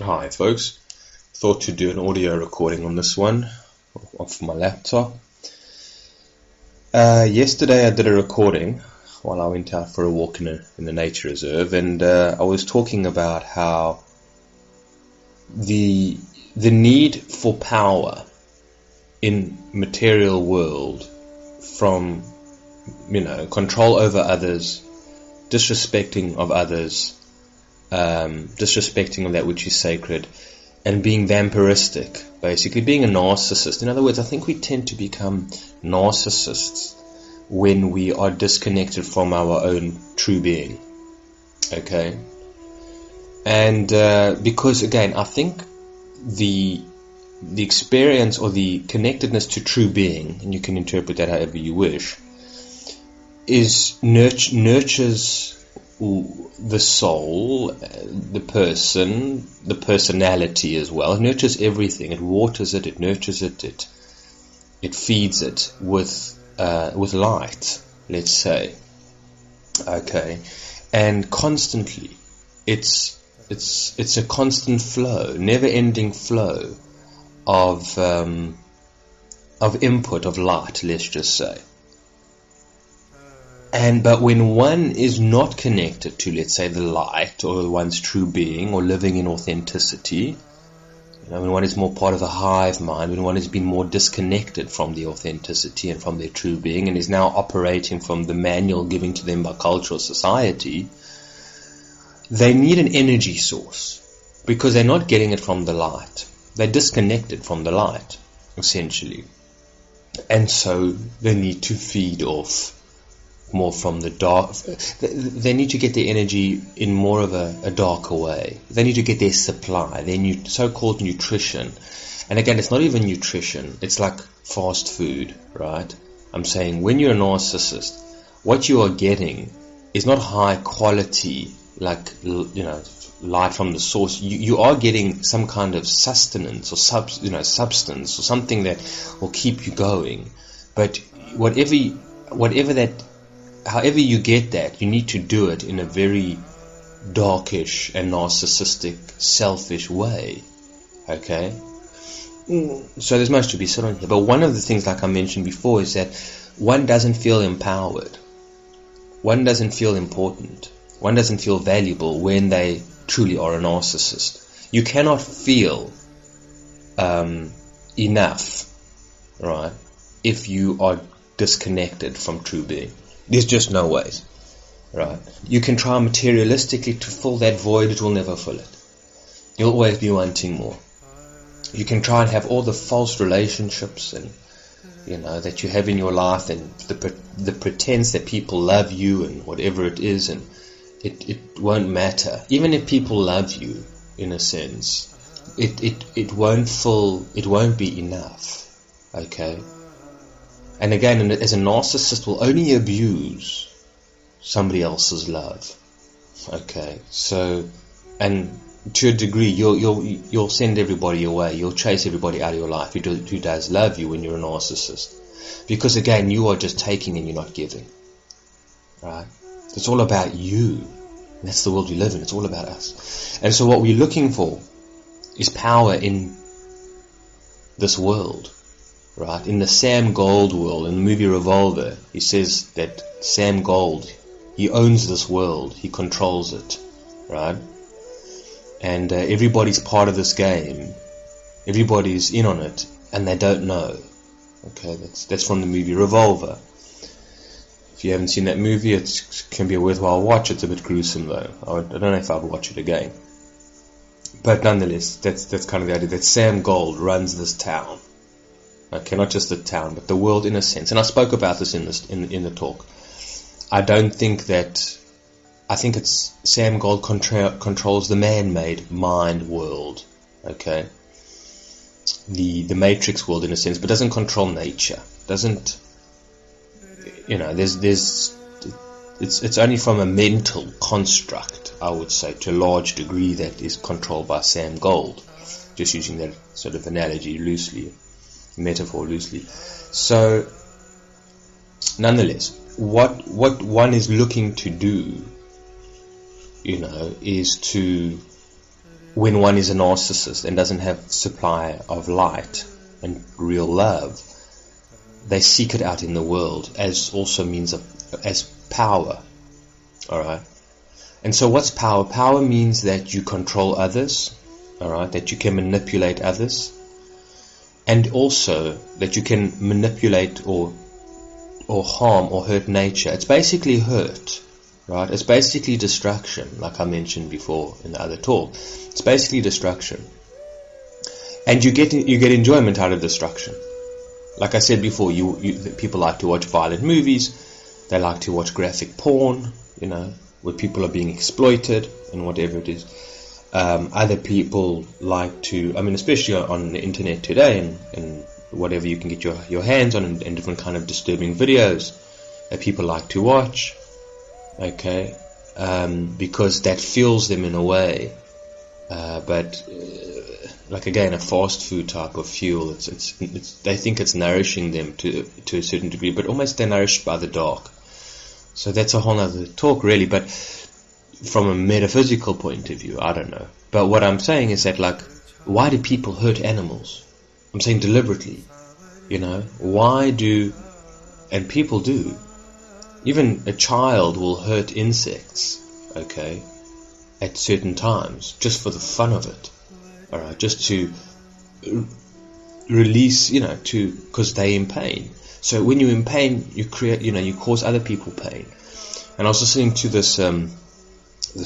Hi folks, thought to do an audio recording on this one off my laptop. Yesterday I did a recording while I went out for a walk in the nature reserve, and I was talking about how the need for power in material world, from control over others, disrespecting of others, disrespecting of that which is sacred, and being vampiristic, basically being a narcissist. In other words, I think we tend to become narcissists when we are disconnected from our own true being. Okay? And because, again, I think the experience or the connectedness to true being, and you can interpret that however you wish, is nurtures the soul, the person, the personality as well. It nurtures everything. It waters it. It nurtures it. It feeds it with light. Let's say, okay, and constantly, it's a constant flow, never-ending flow of input of light. Let's just say. But when one is not connected to, let's say, the light or one's true being, or living in authenticity, when one is more part of a hive mind, when one has been more disconnected from the authenticity and from their true being, and is now operating from the manual given to them by cultural society, they need an energy source, because they're not getting it from the light. They're disconnected from the light, essentially. And so they need to feed off more from the dark. They need to get their energy in more of a darker way. They need to get their supply, their so-called nutrition. And again, it's not even nutrition. It's like fast food, right? I'm saying when you're a narcissist, what you are getting is not high quality, like, light from the source. You are getting some kind of sustenance or substance or something that will keep you going. But however you get that, you need to do it in a very darkish and narcissistic, selfish way. Okay? So there's much to be said on here. But one of the things, like I mentioned before, is that one doesn't feel empowered. One doesn't feel important. One doesn't feel valuable when they truly are a narcissist. You cannot feel enough, right, if you are disconnected from true being. There's just no ways, right? You can try materialistically to fill that void, it will never fill it. You'll always be wanting more. You can try and have all the false relationships and, that you have in your life, and the pretense that people love you and whatever it is, and it won't matter. Even if people love you, in a sense, it won't be enough, okay? And again, as a narcissist, will only abuse somebody else's love. Okay, so, and to a degree, you'll send everybody away. You'll chase everybody out of your life who does love you when you're a narcissist, because again, you are just taking and you're not giving. Right? It's all about you. And that's the world we live in. It's all about us. And so, what we're looking for is power in this world. Right, in the Sam Gold world, in the movie Revolver, he says that Sam Gold, he owns this world, he controls it, right? And everybody's part of this game, everybody's in on it, and they don't know. Okay, that's from the movie Revolver. If you haven't seen that movie, it can be a worthwhile watch. It's a bit gruesome though. I don't know if I'd watch it again. But nonetheless, that's kind of the idea, that Sam Gold runs this town. Okay, not just the town, but the world in a sense. And I spoke about this in the talk. I think it's Sam Gold controls the man-made mind world. Okay, the Matrix world in a sense, but doesn't control nature. Doesn't, it's only from a mental construct, I would say, to a large degree, that is controlled by Sam Gold. Just using that sort of analogy loosely. Metaphor loosely. So nonetheless, what one is looking to do, is to when one is a narcissist and doesn't have supply of light and real love, they seek it out in the world as also means of as power. Alright? And so what's power? Power means that you control others, alright, that you can manipulate others, and also that you can manipulate or harm or hurt nature. It's basically hurt, right? It's basically destruction, like I mentioned before in the other talk. It's basically destruction. And you get enjoyment out of destruction. Like I said before, people like to watch violent movies, they like to watch graphic porn, where people are being exploited and whatever it is. Other people like to, especially on the internet today and whatever you can get your hands on and different kind of disturbing videos that people like to watch, okay, because that fuels them in a way, but like again, a fast food type of fuel, it's they think it's nourishing them to a certain degree, but almost they're nourished by the dark. So that's a whole other talk really, but from a metaphysical point of view, I don't know. But what I'm saying is that, like, why do people hurt animals? I'm saying deliberately, why do, and people do, even a child will hurt insects, okay, at certain times, just for the fun of it, alright, just to release, because they're in pain. So when you're in pain, you create, you cause other people pain. And I was listening to this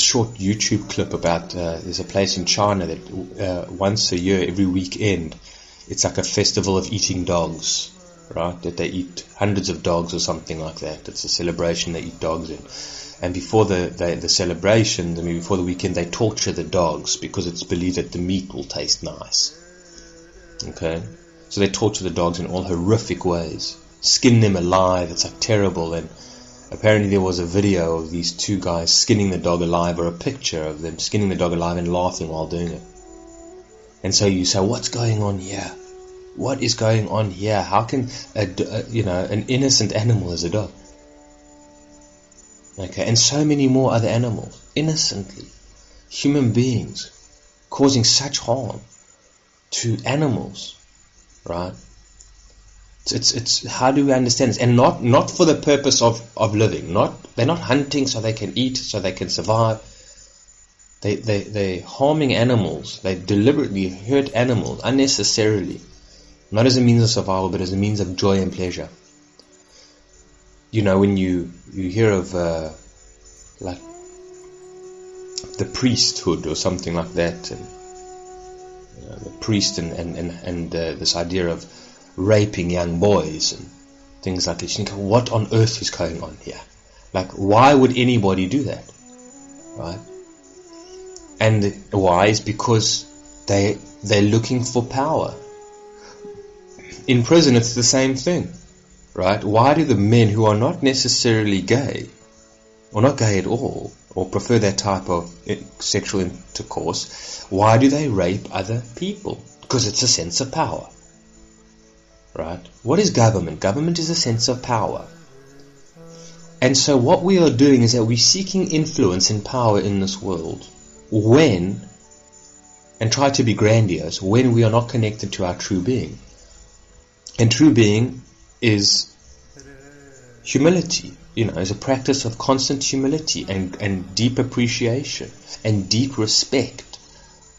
short YouTube clip about there's a place in China that once a year, every weekend, it's like a festival of eating dogs, right? That they eat hundreds of dogs or something like that. It's a celebration they eat dogs in. And before the celebration, before the weekend, they torture the dogs because it's believed that the meat will taste nice. Okay? So they torture the dogs in all horrific ways. Skin them alive, it's like terrible. And apparently there was a video of these two guys skinning the dog alive, or a picture of them skinning the dog alive and laughing while doing it. And so you say, what's going on here? What is going on here? How can an innocent animal is a dog? Okay, and so many more other animals, innocently, human beings, causing such harm to animals, right? It's how do we understand this? And not for the purpose of living. They're not hunting so they can eat, so they can survive. They're harming animals. They deliberately hurt animals unnecessarily, not as a means of survival, but as a means of joy and pleasure. When you hear of like the priesthood or something like that, and the priest and this idea of raping young boys and things like this, you think, what on earth is going on here? Like, why would anybody do that, right? And why is because they're looking for power. In prison, it's the same thing, right? Why do the men who are not necessarily gay, or not gay at all, or prefer that type of sexual intercourse, why do they rape other people? Because it's a sense of power, right? What is government? Government is a sense of power. And so what we are doing is that we're seeking influence and power in this world and try to be grandiose when we are not connected to our true being. And true being is humility, is a practice of constant humility and deep appreciation and deep respect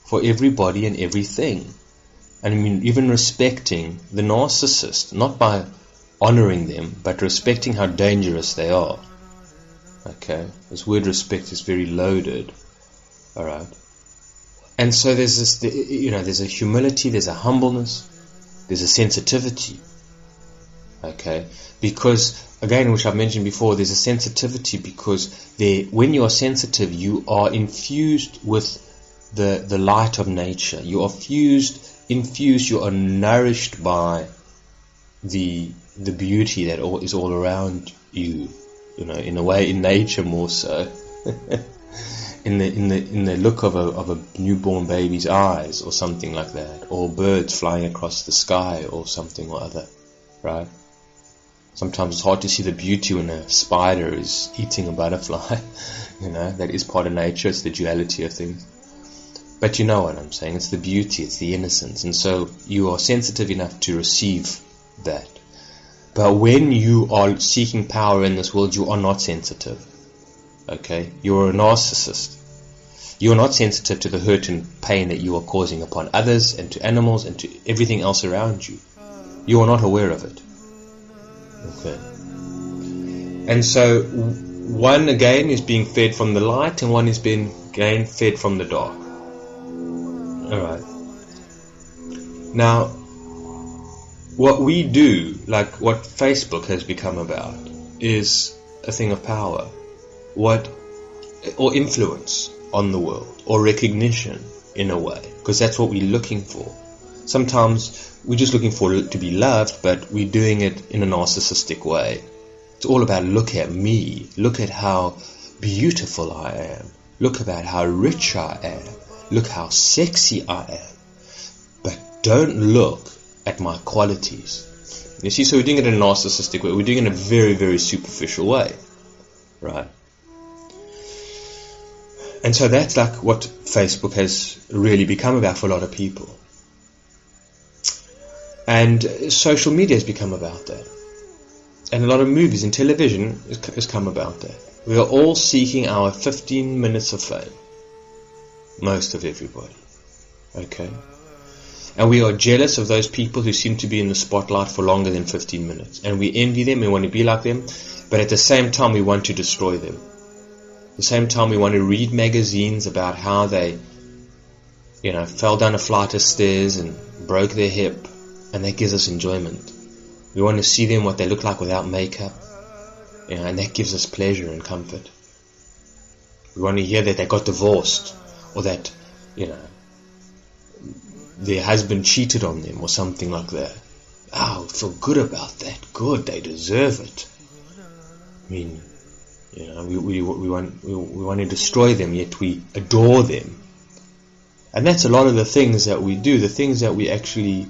for everybody and everything. And even respecting the narcissist, not by honoring them, but respecting how dangerous they are. Okay, this word respect is very loaded. All right, and so there's this, there's a humility, there's a humbleness, there's a sensitivity. Okay, because again, which I've mentioned before, there's a sensitivity because when you are sensitive, you are infused with the light of nature. You are infused. You are nourished by the beauty that is all around you. In a way, in nature more so. in the look of a newborn baby's eyes, or something like that, or birds flying across the sky, or something or other, right? Sometimes it's hard to see the beauty when a spider is eating a butterfly. That is part of nature. It's the duality of things. But you know what I'm saying. It's the beauty, it's the innocence. And so you are sensitive enough to receive that. But when you are seeking power in this world, you are not sensitive. Okay? You're a narcissist. You're not sensitive to the hurt and pain that you are causing upon others and to animals and to everything else around you. You are not aware of it. Okay? And so one again is being fed from the light and one is being again fed from the dark. Alright. Now, what we do, like what Facebook has become about, is a thing of power. Or influence on the world, or recognition in a way, because that's what we're looking for. Sometimes we're just looking for to be loved, but we're doing it in a narcissistic way. It's all about, look at me, look at how beautiful I am, look about how rich I am, look how sexy I am, but don't look at my qualities. You see, so we're doing it in a narcissistic way, we're doing it in a very, very superficial way, right? And so that's like what Facebook has really become about for a lot of people. And social media has become about that. And a lot of movies and television has come about that. We are all seeking our 15 minutes of fame. Most of everybody. Okay? And we are jealous of those people who seem to be in the spotlight for longer than 15 minutes. And we envy them, we want to be like them, but at the same time we want to destroy them. At the same time we want to read magazines about how they, fell down a flight of stairs and broke their hip, and that gives us enjoyment. We want to see them what they look like without makeup, and that gives us pleasure and comfort. We want to hear that they got divorced, or that, their husband cheated on them, or something like that. Oh, feel good about that. Good, they deserve it. I mean, we want to destroy them, yet we adore them. And that's a lot of the things that we do, the things that we actually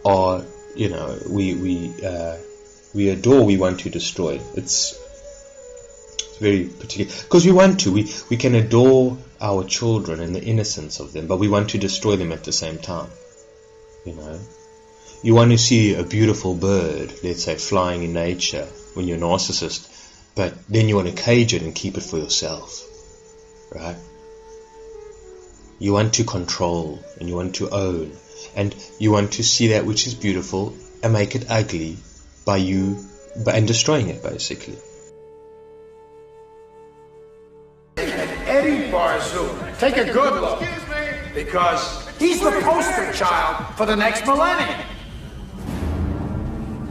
are, we adore, we want to destroy. It's very particular, because we want to. We can adore our children and the innocence of them, but we want to destroy them at the same time. You want to see a beautiful bird, let's say, flying in nature when you're a narcissist, but then you want to cage it and keep it for yourself, right? You want to control and you want to own, and you want to see that which is beautiful and make it ugly and destroying it, basically. Eddie Barzoon, take a good look, because he's the poster child for the next millennium.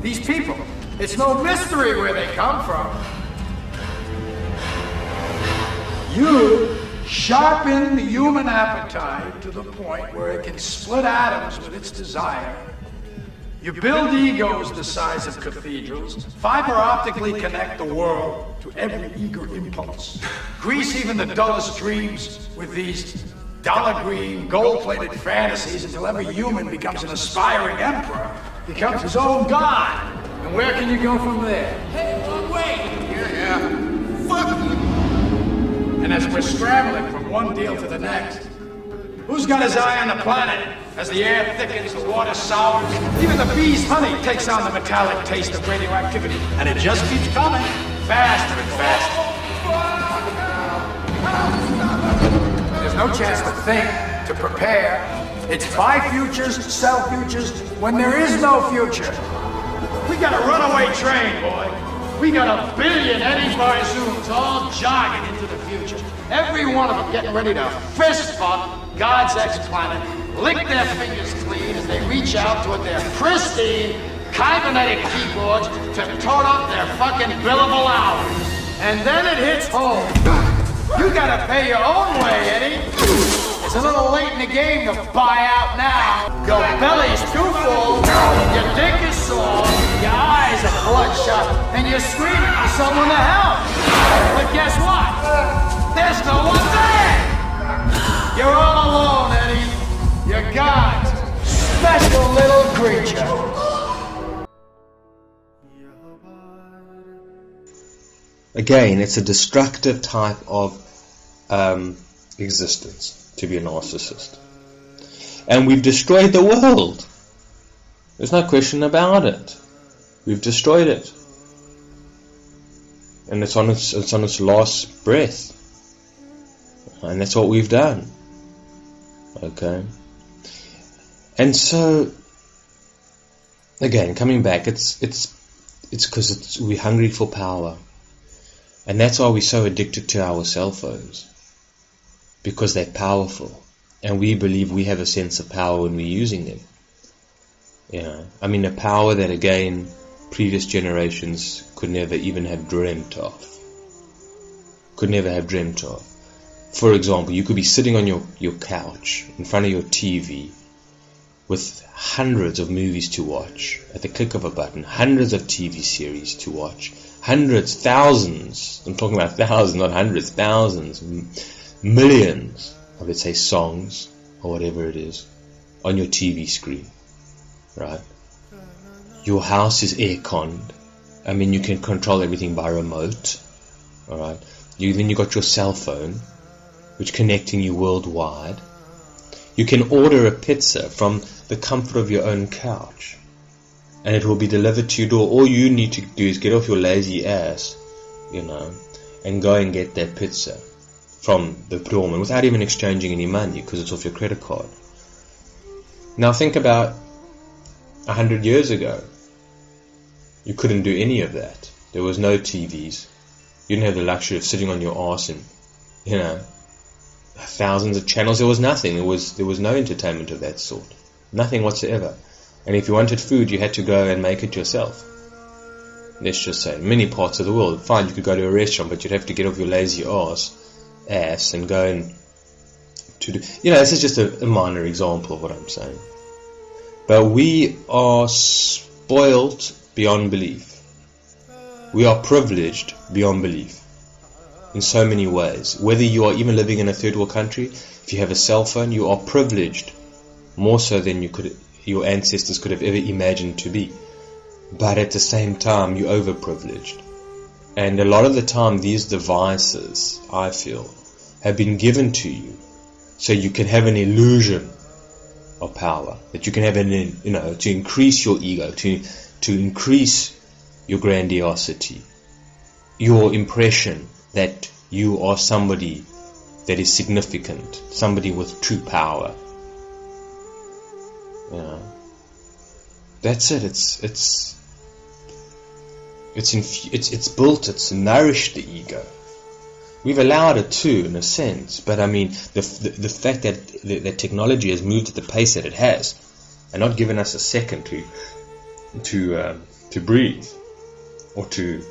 These people, it's no mystery where they come from. You sharpen the human appetite to the point where it can split atoms with its desire. You build egos the size of cathedrals, fiber optically connect the world to every eager impulse, grease even the dullest dreams with these dollar green, gold-plated fantasies until every human becomes an aspiring emperor, becomes his own god. And where can you go from there? Hey, wrong way! Yeah. Fuck you! And as we're scrambling from one deal to the next, who's got his eye on the planet? As the air thickens, the water sours, even the bee's honey takes on the metallic taste of radioactivity, and it just keeps coming, faster and faster. There's no chance to think, to prepare. It's buy futures, sell futures, when there is no future. We got a runaway train, boy. We got a billion Eddie Barzoons all jogging into the future. Every one of them getting ready to fist fuck God's ex-planet, lick their fingers clean as they reach out toward their pristine, kybernetic keyboards to tote up their fucking billable hours. And then it hits home. You gotta pay your own way, Eddie. It's a little late in the game to buy out now. Your belly's too full, your dick is sore, your eyes are bloodshot, and you're screaming for someone to help. But guess what? There's no one there! You're all alone, Eddie. You're God's special little creature. Again, it's a destructive type of existence. to be a narcissist. And we've destroyed the world. There's no question about it. We've destroyed it. And it's on its last breath. And that's what we've done. Okay? And so, again, coming back, it's because we're hungry for power. And that's why we're so addicted to our cell phones. Because they're powerful. And we believe we have a sense of power when we're using them. I mean, a power that, again, previous generations could never even have dreamt of. Could never have dreamt of. For example, you could be sitting on your couch in front of your TV with hundreds of movies to watch at the click of a button, hundreds of TV series to watch, hundreds, thousands, I'm talking about thousands, not hundreds, thousands, millions of, let's say, songs or whatever it is on your TV screen, right? Your house is air-conned. I mean, you can control everything by remote, all right? Then you got your cell phone, which connecting you worldwide. You can order a pizza from the comfort of your own couch, and it will be delivered to your door. All you need to do is get off your lazy ass, and go and get that pizza from the doorman without even exchanging any money, because it's off your credit card. Now think about 100 years ago. You couldn't do any of that. There was no TVs. You didn't have the luxury of sitting on your arse and, thousands of channels. There was nothing. There was no entertainment of that sort. Nothing whatsoever. And if you wanted food, you had to go and make it yourself. Let's just say, in many parts of the world, fine, you could go to a restaurant, but you'd have to get off your lazy ass and go and to do. This is just a minor example of what I'm saying. But we are spoiled beyond belief. We are privileged beyond belief in so many ways. Whether you are even living in a third world country, if you have a cell phone, you are privileged more so than your ancestors could have ever imagined to be. But at the same time, you're overprivileged. And a lot of the time, these devices, I feel, have been given to you so you can have an illusion of power, that you can have to increase your ego, to increase your grandiosity, your impression that you are somebody that is significant, somebody with true power. That's it. It's built, it's nourished the ego. We've allowed it to, in a sense, but I mean, the fact that the technology has moved at the pace that it has, and not given us a second to breathe or to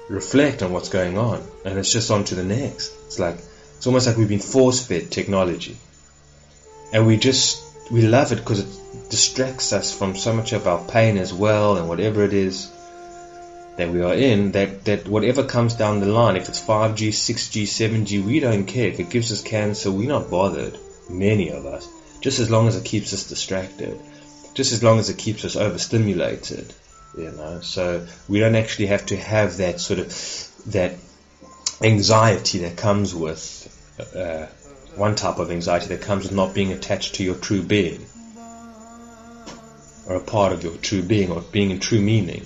reflect on what's going on, and it's just on to the next. It's almost like we've been force-fed technology, and we love it because it distracts us from so much of our pain as well, and whatever it is that we are in, that whatever comes down the line, if it's 5G, 6G, 7G, we don't care. If it gives us cancer, we're not bothered, many of us, just as long as it keeps us distracted, just as long as it keeps us overstimulated, so we don't actually have to have that sort of, that anxiety that comes with, one type of anxiety that comes with not being attached to your true being, or a part of your true being, or being in true meaning.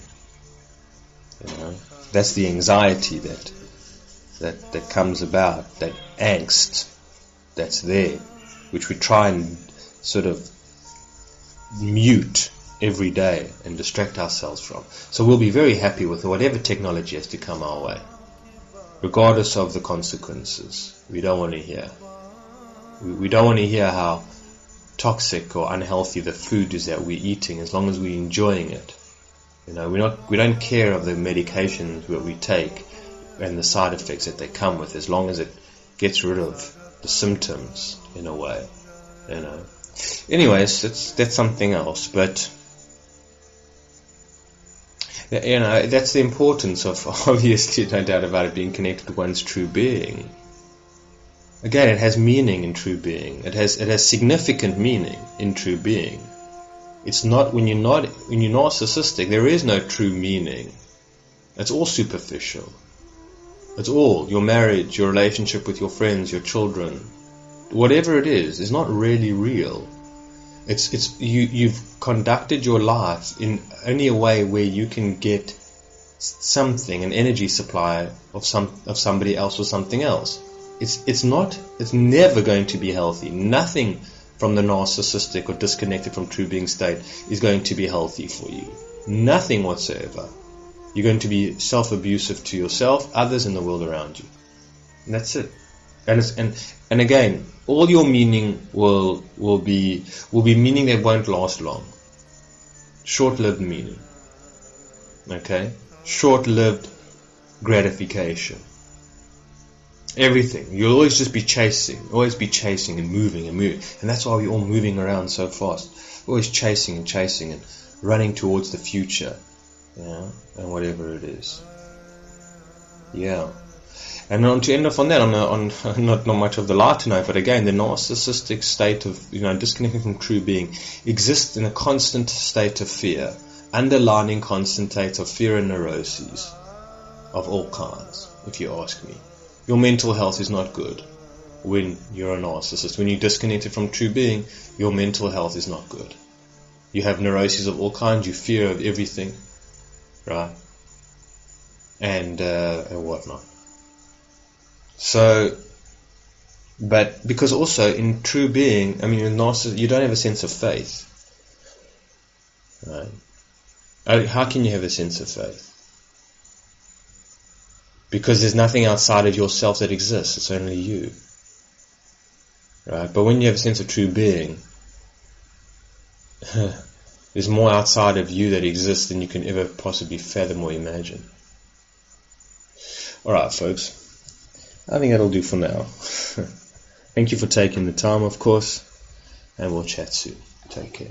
That's the anxiety that comes about, that angst that's there, which we try and sort of mute every day and distract ourselves from. So we'll be very happy with whatever technology has to come our way, regardless of the consequences. We don't want to hear. We don't want to hear how toxic or unhealthy the food is that we're eating, as long as we're enjoying it. We don't care of the medications that we take and the side effects that they come with, as long as it gets rid of the symptoms in a way. Anyways, that's something else. But that's the importance of, obviously, no doubt about it, being connected to one's true being. Again, it has meaning in true being. It has significant meaning in true being. It's not when you're narcissistic, there is no true meaning. It's all superficial. It's all your marriage, your relationship with your friends, your children, whatever it is not really real. You've conducted your life in only a way where you can get something, an energy supply of somebody else or something else. It's never going to be healthy. Nothing from the narcissistic or disconnected from true being state is going to be healthy for you. Nothing whatsoever. You're going to be self-abusive to yourself, others, and the world around you. And that's it. And again, all your meaning will be meaning that won't last long. Short-lived meaning. Okay? Short-lived gratification. Everything. You'll always just be chasing and moving. And that's why we're all moving around so fast. Always chasing and running towards the future. Yeah, and whatever it is. Yeah. And to end off on that, on not much of the light tonight, but again, the narcissistic state of disconnecting from true being exists in a constant state of fear, underlining constant state of fear and neuroses of all kinds. If you ask me, your mental health is not good when you're a narcissist. When you're disconnected from true being, your mental health is not good. You have neuroses of all kinds. You fear of everything, right? And whatnot. So, but because also in true being, in narcissism, you don't have a sense of faith, right? How can you have a sense of faith? Because there's nothing outside of yourself that exists. It's only you, right? But when you have a sense of true being, there's more outside of you that exists than you can ever possibly fathom or imagine. Alright, folks. I think that'll do for now. Thank you for taking the time, of course, and we'll chat soon. Take care.